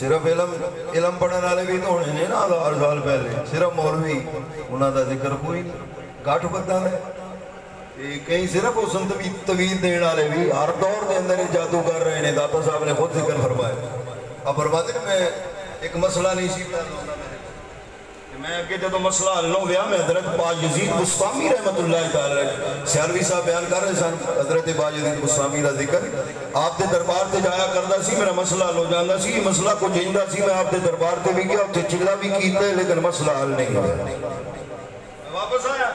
صرف علم پڑھنے والے بھی تو ہونے نا 1000 سال پہلے، صرف مولوی انہوں دا ذکر کوئی گاٹھ بندہ ہے. کئی صرف حسن طویل دین والے بھی ہر دور کے اندر جادو کر رہے ہیں. داتا صاحب نے خود ذکر فرمایا. اب فرماتے ہیں میں ایک مسئلہ نہیں سی میں اگے جدو مسئلہ حل ہو گیا میں حضرت باجزید بسطامی رحمت اللہ تعالی سیالوی صاحب بیان کر رہے سن حضرت باجزید بسطامی کا ذکر. آپ دے دربار تے جایا کردا سی میرا مسئلہ حل ہو جاندا سی. یہ مسئلہ کو جیندا سی میں آپ دے دربار تے بھی گیا تے چلا بھی کیتے لیکن مسئلہ حل نہیں ہوا. واپس آیا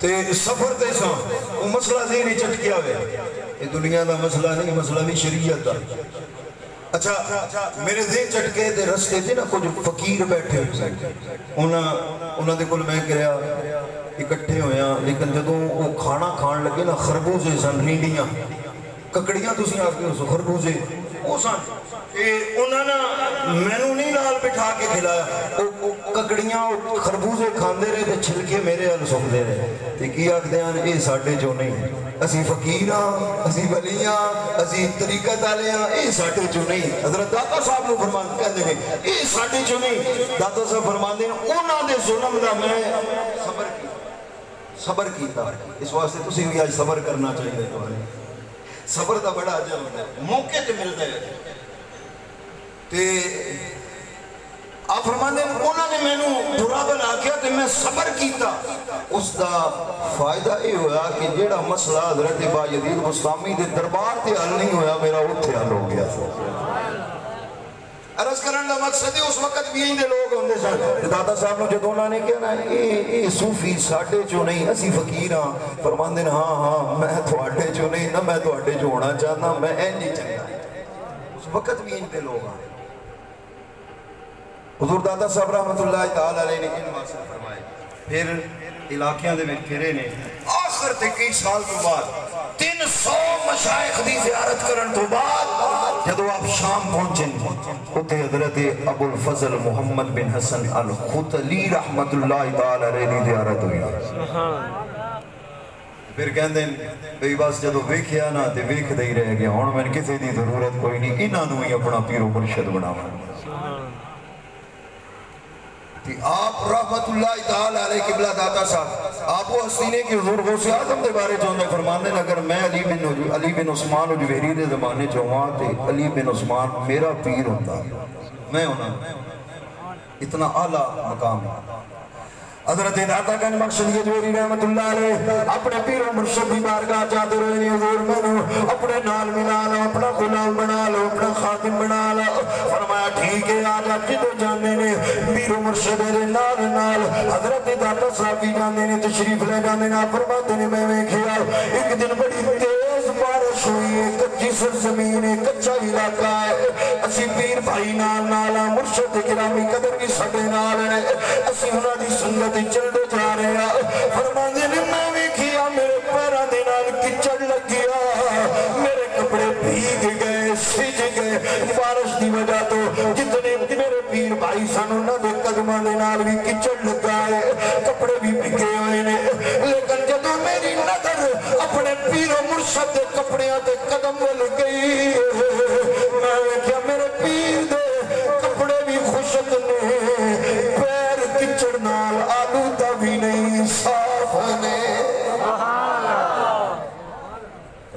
تے سفر تے سا وہ مسئلہ ذہن ہی چٹکیا ہوئے. یہ دنیا دا مسئلہ نہیں، مسئلہ بھی شریعت دا. اچھا میرے ذہن چٹکے تے رستے تھے نا کچھ فقیر بیٹھے ہوئے انہوں دے کل میں کریا اکٹھے ہویا. لیکن جدوں وہ کھانا کھان لگے نا خربوزے سن رینڈیاں ککڑیاں تسی آکے ہو سو خربوزے وہ سن انہوں نے مینوں نہیں نال بٹھا کے کھلایا. ککڑیاں خربوزے کھاندے رہے تے چھلکے میرے حل سکدے رہے تے کی آکھدے ہیں اے ساڈے جو نہیں. اسی فقیراں اسی ولیاں اسی طریقت والے ہاں اے ساڈے جو نہیں. حضرت داتا صاحب نو فرمان کہندے نے اے ساڈے جو نہیں. داتا صاحب فرماندے ہیں انہاں دے ظلم دا میں صبر کیتا. اس واسطے تسی بھی آج صبر کرنا چاہیے. صبر دا بڑا اجر ہوتا ہے موقع تے ملتا ہے. تے آپ فرماندے ہیں انہوں نے میں نو برا بنا کیا تے میں صبر کیتا. اس دا فائدہ یہ ہوا کہ جیڑا مسئلہ حضرت باجزید بسطامی دے دربار تے حل نہیں ہویا میرا اتھے حل ہو گیا. عرض کرن دا مقصد ہے اس وقت بھی اندے لوگ ہوندے سن. داتا صاحب نے جدوں انہوں نے کہا نا اے صوفی ساڈے چوں نہیں اسی فقیر ہاں. فرماندے ہیں ہاں میں تواڈے چوں نہیں نہ میں تواڈے چوں ہونا چاہنا میں این نہیں چاہتا. اس وقت بھی اندے لوگ ہیں. حضور داتا صاحب رحمت اللہ تعالی علیہ نے ان واصل فرمائے. پھر علاقیاں دے میں پھرے نے آخر تے کئی سال تو بعد 300 مشائخ دی زیارت کرن تو بعد جدو آپ شام پہنچیں اتے حضرت ابو الفضل محمد بن حسن الخطلی رحمت اللہ تعالی علیہ دی زیارت ہوئی. پھر کہندے بھئی بس جدو ویکھیا نا تے ویکھ دے ہی رہ گیا ہن میں کسی دی ضرورت کوئی نہیں انہاں نوں ہی اپنا پیر و مرشد بناواں. آپ رحمت اللہ تعالی علیہ قبلہ داتا صاحب آپ وہ حسینے کی حضور غوث اعظم دے بارے چاہتے فرماندے اگر میں علی بن عثمان جوہری دے زمانے چاہواں تے علی بن عثمان میرا پیر ہوتا میں ہونا اتنا اعلیٰ مقام ہے. حضرت داتا گنج مقصد یہ جوہری رحمت اللہ علیہ اپنے پیر و مرشد کی بارگاہ چاہتے رہے حضور میں اپنے نال ملا لو اپنا غلام بنا لو اپنا خادم بنا لو. فرمایا ٹھیک ہے آجا جدو جانے نے پیر و مرشد نال نال حضرت داتا صاحب بھی جانے نے تشریف لے جانے نے. فرماتے نے میں کھیا ایک دن بڑی تیز بارش ہوئی ہے کچی سرزمین ہے کچا علاقہ ہے. اسی پیر بھائی نال نالا مرشد گرامی قدر کی سڑے نال ہے اسی انہاں دی سنت چل دے جا رہے ہیں. فرماندے نے میں بھی کیا میرے پیروں دے نال کچڑ لگ گیا میرے کپڑے بھیگ گئے سج گئے بارش دی وجہ تو جتنے میرے پیر بھائی سن انہاں دے قدماں دے نال بھی کچڑ لگا ہے کپڑے بھی بھیگے ہوئے نے. لیکن جدوں میری نظر اپنے پیر و مرشد دے کپڑیاں تے قدم ول گئی میں کیا میرے پیر دے کپڑے بھی خشک نے پیر کچڑ نال آلودہ بھی نہیں صاف نے.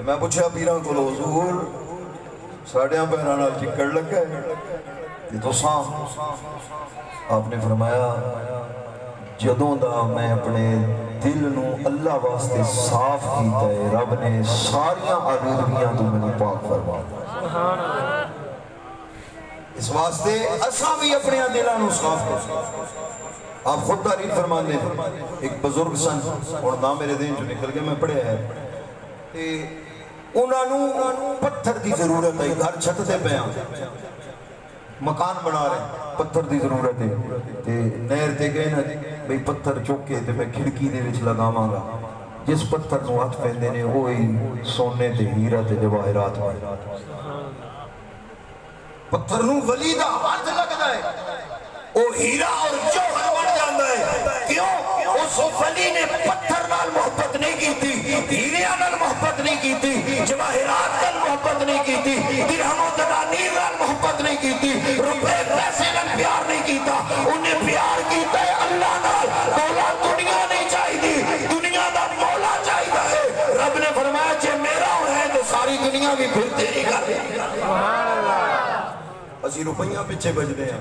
میں پوچھا پیراں کو حضور ساڑیاں پیراں نال چکڑ لگا ہے یہ تو صاف. آپ نے فرمایا جدوں دا میں اپنے دل نو اللہ واسطے صاف کیتا ہے رب نے ساریاں آلودگیاں تو میں پاک فرما. اس واسطے اساں بھی اپنے دلاں نو صاف کر. آپ خود تعریف فرمان دیں ایک بزرگ سن اور نام میرے دین جو نکل گئے میں پڑھے ہیں انہاں نو پتھر دی ضرورت ہے گھر چھت دے پیاں مکان بنا رہے ہیں پتھر دی ضرورت ہے نہر تے گئے نا بھئی پتھر چوکے تے میں کھڑکی دے وچ لگاواں گا جس پتھر نو ہاتھ پہندے نے وہی سونے تے ہیرا تے جواہرات میں پتھر نو ولی دا ہاتھ لگدا ہے وہ ہیرا اور جوہر بن جاندہ ہے. کیوں اس ولی نے پتھر نال محبت نہیں کی تھی ہیرے نال محبت نہیں کی تھی جواہرات نال محبت نہیں کی تھی درہم و دنانیر نال محبت نہیں کی تھی، روپے پیسے نال پیار نہیں کیتا، انہیں پیار کیتا ہے اللہ نال، دولت دنیا نہیں چاہیے، دنیا دا مولا چاہیے ہے۔ رب نے فرمایا جے میرا ہے تو ساری دنیا بھی پھر تیری کر دے۔ اسی روپیاں پیچھے بج دے ہیں،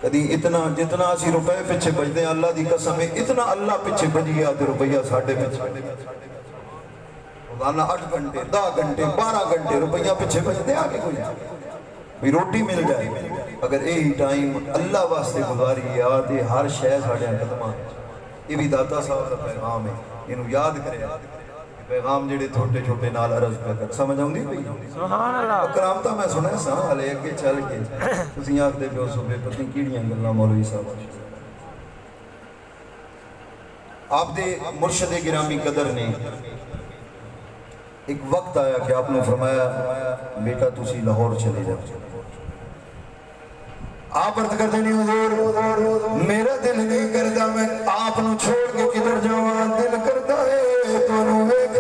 کدی اتنا جتنا اسی روپے پیچھے بج دے ہیں، اللہ دی قسم ہے اتنا اللہ پیچھے بج گیا تو روپیہ ساڑھے پیچھے روزانہ 8 گھنٹے 10 گھنٹے 12 گھنٹے روپیہ پیچھے بج دے آگے کوئی بھی روٹی مل جائے، اگر یہی ٹائم اللہ واسطے گزاری یاد ہے ہر شے ساڑھے قدماں، یہ بھی داتا صاحب کا پیغام ہے، انہوں یاد کرے پیغام جڑے چھوٹے چھوٹے نال عرض پہ کر سمجھ آؤں دی بھئی سبحان اللہ اکرامتا میں سنے ساں علی اگے چل کے تسی آنکھ دے پیو صبح پتنی کیڑیاں گلہ مولوی صاحب آپ دے مرشد گرامی قدر نے ایک وقت آیا کہ آپ نے فرمایا بیٹا تسی لاہور چلے جاؤ، آپ عرض کرتے نہیں حضور میرا دل نہیں کرتا میں آپ نو چھوڑ کے کدھر جاؤں، دل کرتا ہے تو نو ایک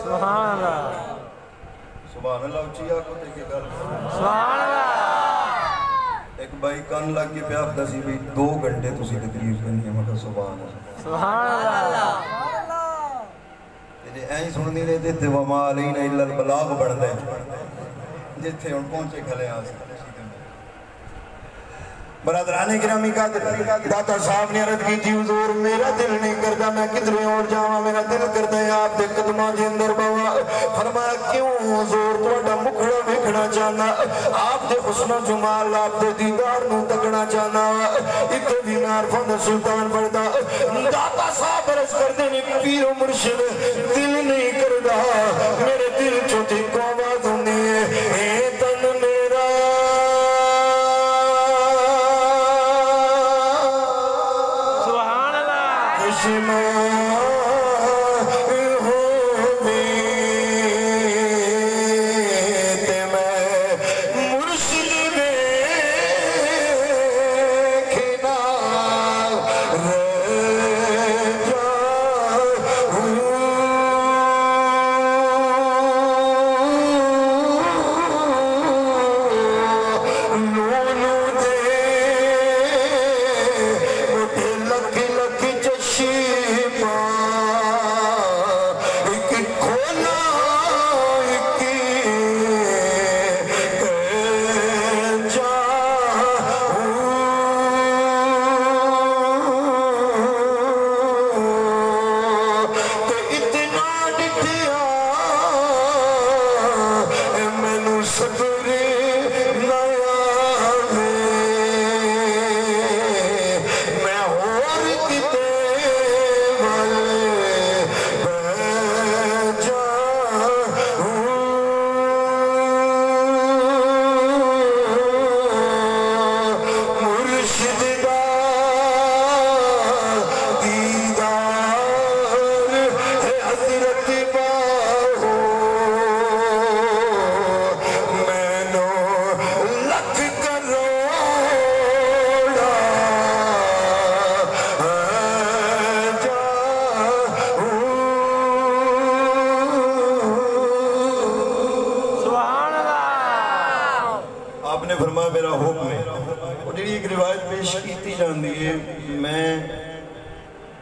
سبحان اللہ سبحان اللہ اچھی آنکھوں دیکھے گا سبحان اللہ ایک بھائی کان لگ کے پیاف دا سی بھی 2 گھنٹے تسی تقریر کرنی ہے مگر سبحان اللہ سبحان اللہ تیرے این سننی رہے دیتے وما علینا اللہ البلاغ بڑھ دیں جتھے ان پہنچے کھلے آسے برادران گرامی کا داتا صاحب نے عرض کی تھی حضور میرا دل نہیں کرتا میں کدھرے اور جاواں، میرا دل کرتا ہے آپ دے قدماں دے اندر باوا۔ فرمایا کیوں حضور تہاڈا مکھڑا ویکھنا چاہنا، آپ دے حسن و جمال آپ دے دیدار نو تکنا چاہنا، ایک دینار فن سلطان بڑھدا داتا صاحب عرض کردے نے پیر و مرشد دل نہیں کردا میرے دل چوں تے کو آواز ہوندی ہے اے تن میرا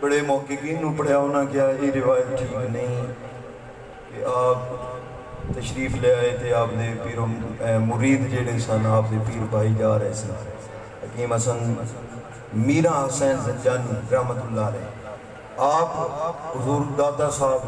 بڑے محققین نو پڑھیا ہونا کیا یہ روایت ٹھیک نہیں کہ آپ تشریف لے آئے تھے آپ نے پیر مرید جڑے سن آپ نے پیر بھائی جا رہے سن حکیم حسن میرا حسین زنجانی رحمت اللہ علیہ آپ حضور داتا صاحب